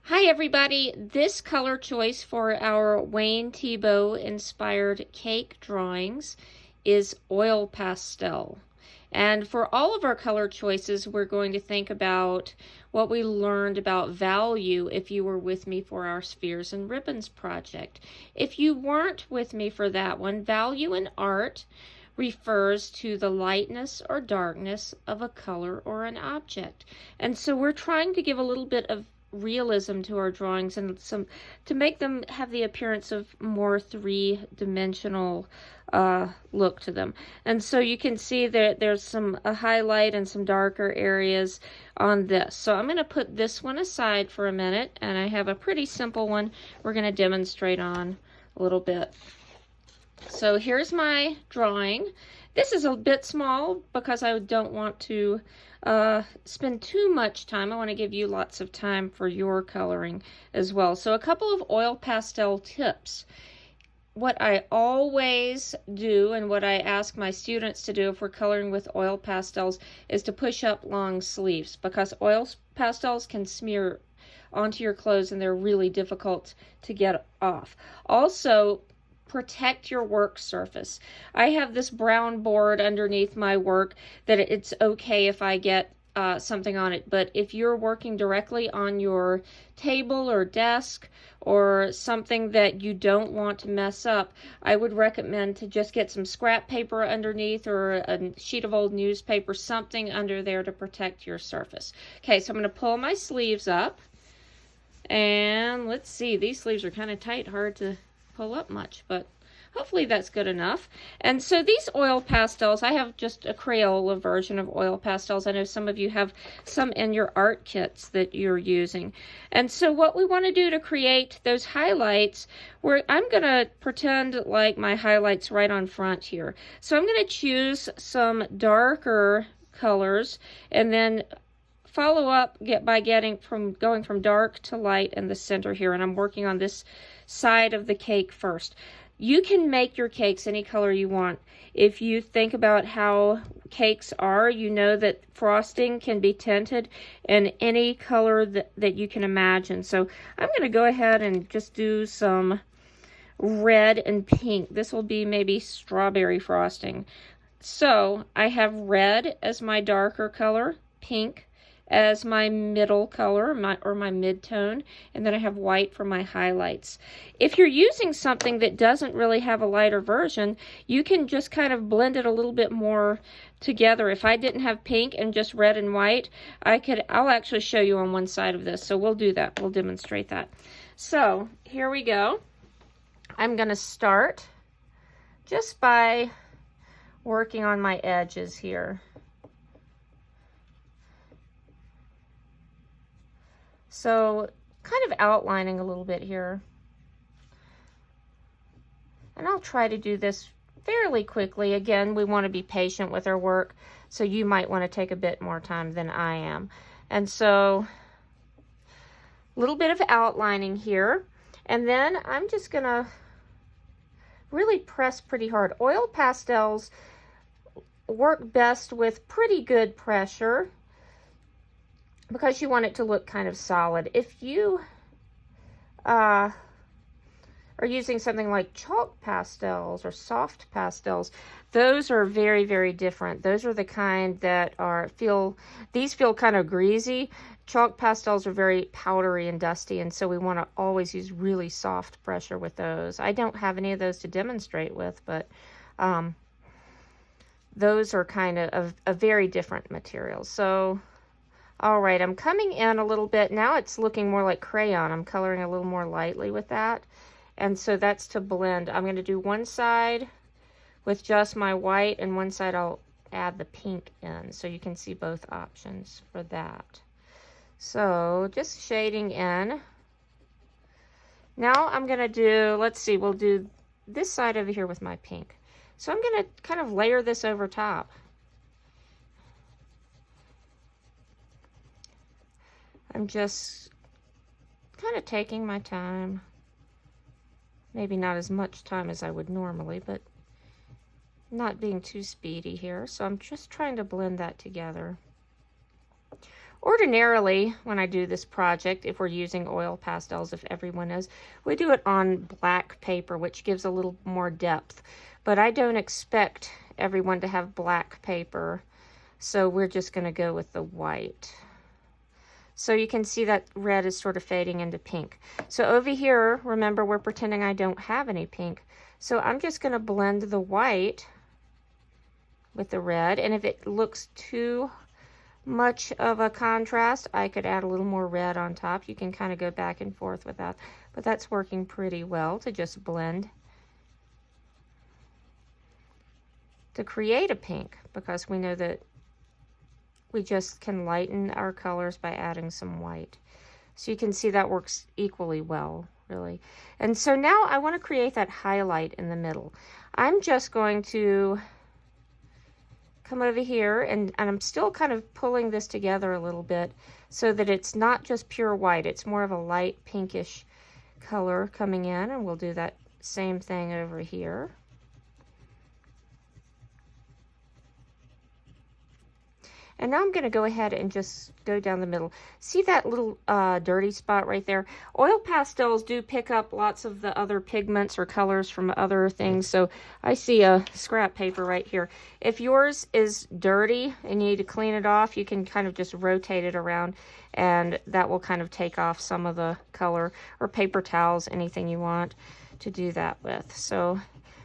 Hi everybody, this color choice for our Wayne Thiebaud inspired cake drawings is oil pastel. And for all of our color choices, we're going to think about what we learned about value if you were with me for our Spheres and Ribbons project. If you weren't with me for that one, value in art refers to the lightness or darkness of a color or an object. And so we're trying to give a little bit of realism to our drawings and some to make them have the appearance of more three-dimensional look to them. And so you can see that there's some a highlight and some darker areas on this. So I'm going to put this one aside for a minute, and I have a pretty simple one we're going to demonstrate on a little bit. So here's my drawing. This is a bit small because I don't want to spend too much time. I want to give you lots of time for your coloring as well. So a couple of oil pastel tips. What I always do and what I ask my students to do if we're coloring with oil pastels is to push up long sleeves, because oil pastels can smear onto your clothes and they're really difficult to get off. Also, protect your work surface. I have this brown board underneath my work that it's okay if I get something on it, but if you're working directly on your table or desk or something that you don't want to mess up, I would recommend to just get some scrap paper underneath or a sheet of old newspaper, something under there to protect your surface. Okay, so I'm going to pull my sleeves up, and let's see, these sleeves are kind of tight, hard to pull up much, but hopefully that's good enough. And so these oil pastels, I have just a Crayola version of oil pastels. I know some of you have some in your art kits that you're using. And so what we want to do to create those highlights, I'm going to pretend like my highlight's right on front here. So I'm going to choose some darker colors and then follow up by going from dark to light in the center here, and I'm working on this side of the cake first. You can make your cakes any color you want. If you think about how cakes are, you know that frosting can be tinted in any color that you can imagine. So I'm going to go ahead and just do some red and pink. This will be maybe strawberry frosting. So I have red as my darker color, pink as my middle color, my mid-tone, and then I have white for my highlights. If you're using something that doesn't really have a lighter version, you can just kind of blend it a little bit more together. If I didn't have pink and just red and white, I'll actually show you on one side of this, so we'll do that. We'll demonstrate that. So here we go. I'm going to start just by working on my edges here. So kind of outlining a little bit here. And I'll try to do this fairly quickly. Again, we want to be patient with our work, so you might want to take a bit more time than I am. And so a little bit of outlining here. And then I'm just going to really press pretty hard. Oil pastels work best with pretty good pressure, because you want it to look kind of solid. If you are using something like chalk pastels or soft pastels, those are very, very different. Those are the kind that these feel kind of greasy. Chalk pastels are very powdery and dusty, and so we want to always use really soft pressure with those. I don't have any of those to demonstrate with, but those are kind of a very different material. So all right, I'm coming in a little bit. Now it's looking more like crayon. I'm coloring a little more lightly with that. And so that's to blend. I'm going to do one side with just my white, and one side I'll add the pink in, so you can see both options for that. So just shading in. Now I'm going to do, let's see, we'll do this side over here with my pink. So I'm going to kind of layer this over top. I'm just kind of taking my time. Maybe not as much time as I would normally, but not being too speedy here. So I'm just trying to blend that together. Ordinarily, when I do this project, if we're using oil pastels, if everyone is, we do it on black paper, which gives a little more depth. But I don't expect everyone to have black paper, so we're just going to go with the white. So you can see that red is sort of fading into pink. So over here, remember, we're pretending I don't have any pink. So I'm just going to blend the white with the red, and if it looks too much of a contrast, I could add a little more red on top. You can kind of go back and forth with that, but that's working pretty well to just blend to create a pink, because we know that we just can lighten our colors by adding some white. So you can see that works equally well, really. And so now I want to create that highlight in the middle. I'm just going to come over here, and I'm still kind of pulling this together a little bit so that it's not just pure white, it's more of a light pinkish color coming in, and we'll do that same thing over here. And now I'm going to go ahead and just go down the middle. See that little dirty spot right there? Oil pastels do pick up lots of the other pigments or colors from other things. So I see a scrap paper right here. If yours is dirty and you need to clean it off, you can kind of just rotate it around, and that will kind of take off some of the color, or paper towels, anything you want to do that with. So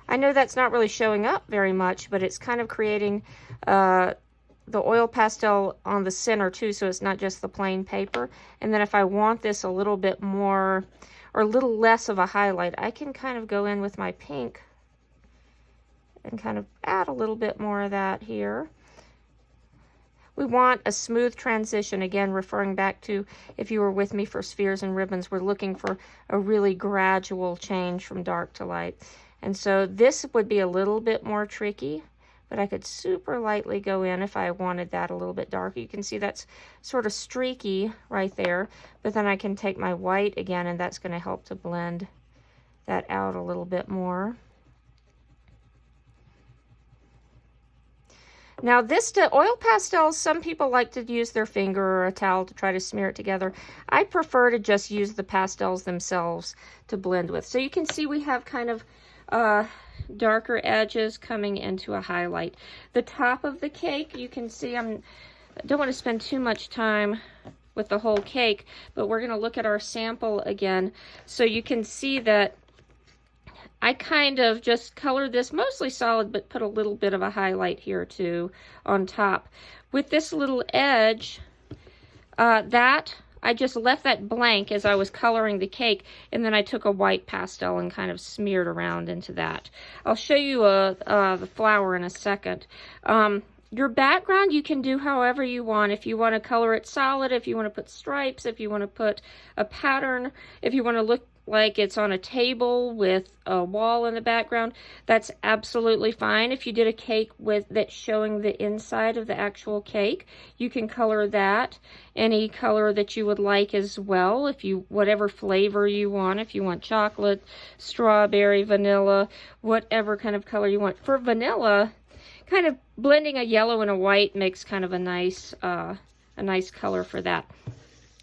I know that's not really showing up very much, but it's kind of creating the oil pastel on the center too, so it's not just the plain paper. And then if I want this a little bit more, or a little less of a highlight, I can kind of go in with my pink and kind of add a little bit more of that here. We want a smooth transition, again referring back to if you were with me for spheres and ribbons, we're looking for a really gradual change from dark to light. And so this would be a little bit more tricky, but I could super lightly go in if I wanted that a little bit darker. You can see that's sort of streaky right there, but then I can take my white again, and that's going to help to blend that out a little bit more. Now this oil pastels, some people like to use their finger or a towel to try to smear it together. I prefer to just use the pastels themselves to blend with. So you can see we have kind of darker edges coming into a highlight. The top of the cake, you can see I don't want to spend too much time with the whole cake, but we're going to look at our sample again. So you can see that I kind of just colored this mostly solid, but put a little bit of a highlight here too on top. With this little edge, I just left that blank as I was coloring the cake, and then I took a white pastel and kind of smeared around into that. I'll show you the flower in a second. Your background you can do however you want. If you want to color it solid, if you want to put stripes, if you want to put a pattern, if you want to look like it's on a table with a wall in the background, that's absolutely fine. If you did a cake with that's showing the inside of the actual cake, you can color that any color that you would like as well. If you, whatever flavor you want, if you want chocolate, strawberry, vanilla, whatever kind of color you want. For vanilla, kind of blending a yellow and a white makes kind of a nice color for that.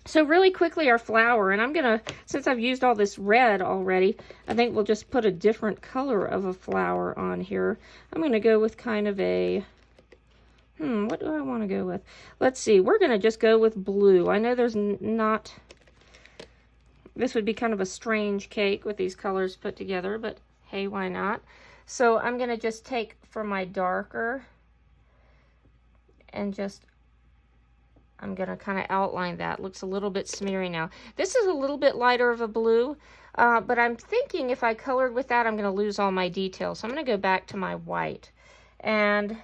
So really quickly, our flower, and I'm gonna, since I've used all this red already, I think we'll just put a different color of a flower on here. I'm gonna go with kind of a, what do I want to go with? Let's see, we're gonna just go with blue. I know there's not, this would be kind of a strange cake with these colors put together, but hey, why not? So I'm gonna just take for my darker and just, I'm going to kind of outline that. Looks a little bit smeary now. This is a little bit lighter of a blue, but I'm thinking if I colored with that, I'm going to lose all my details. So I'm going to go back to my white. And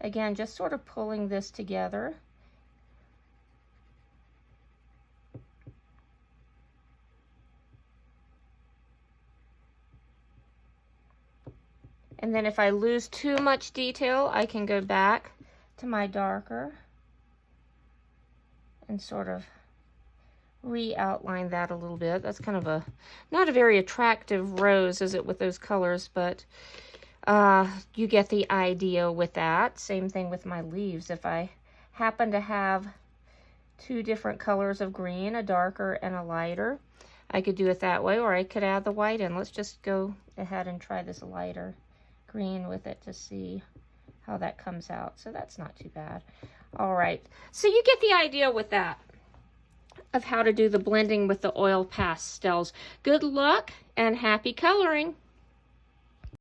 again, just sort of pulling this together. And then if I lose too much detail, I can go back to my darker and sort of re-outline that a little bit. That's kind of a, not a very attractive rose, is it, with those colors, but you get the idea with that. Same thing with my leaves. If I happen to have two different colors of green, a darker and a lighter. I could do it that way, or I could add the white in. Let's just go ahead and try this lighter green with it to see how that comes out. So that's not too bad. All right, so you get the idea with that of how to do the blending with the oil pastels. Good luck and happy coloring.